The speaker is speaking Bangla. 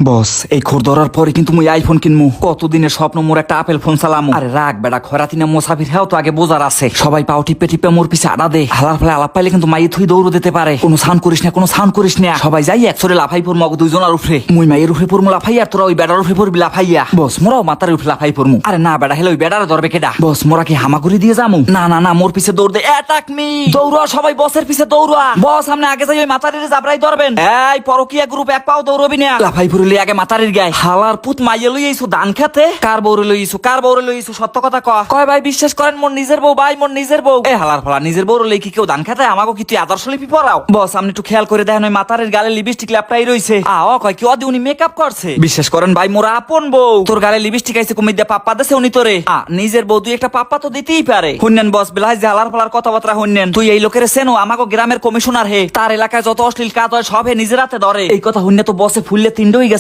বস এই খোর ধরার পরে কিন্তু মুই আইফোন কিনমু। কতদিনের স্বপ্ন মোর একটা আপেল ফোন চালামু। আরে রাখ বেটা খরাতি না মোসাফির হ্যাঁ তো আগে বোঝার আছে। সবাই পাও টিপে টিপে মোর পিছে আডা দে। হালার ফলে আলাপ পাইলে কিন্তু মাইয়ে থুই দৌড় দিতে পারে। কোনো সাউন্ড করিস না, কোনো সাউন্ড করিস না। সবাই যাই একসরে লাফাই পড়মু আগে দুইজনের উপরে। মুই মাইয়ের উপরে পড়মু লাফাই আর তোরা ওই বেটার উপরে পড়বি লাফাইয়া। বস মোরাও মাথার উপরে লাফাই পড়মু। আরে না বেটা হেলে ওই বেটারে ধরবে কেডা? বস মোরা কি হামাগুড়ি দিয়ে যামু? না না না মোর পিছে দৌড় দে। অ্যাটাক মি দৌড়া সবাই বসের পিছে দৌড়া। বস সামনে আগে যাই ওই মাথারির জাবরাই ধরবেন। এই পরকিয়া গ্রুপ এক পাও দৌড়বি না। লাফাই পড়লি আগে মাথারির গায়। হালার পুত মাইয়ে লই আইছো ধান খেতে। কার বউরে লই আইছো? কার বউরে লই আইছো? সত্য কথা কয় ভাই বিশ্বাস করেন মোর নিজের বউ ভাই, মোর নিজের বউ। এই হালার ফালা নিজের বউরে লই কি কেউ ধান খেতে? আমাগো কি তুই আদর্শ লিপি পড়াও? বস আপনি একটু খেয়াল করে দেখেন ওই মাথারির গালে লিপস্টিক ল্যাপটাই রইছে। কয় কি অদি উনি মেকআপ করছে। বিশ্বাস করেন ভাই মোরা আপন বউ। তোর গালে লিপস্টিক আইছে কুমির দিয়ে পাপ্পা দেছে উনি তোরে। নিজের বউ তুই একটা পাপ্পা তো দিতেই পারে। হুন্নেন বস বিলাস যে হালার ফালার কথাবার্তা হুন্নেন। তুই এই লোকের চেনো? আমাগো গ্রামের কমিশনার হে। তার এলাকায় যত অশ্লীল কাজ হয় সব হে নিজের হাতে ধরে। এই কথা হুন্নে তো বসে ফুললে তিনডে হয়ে গেছে।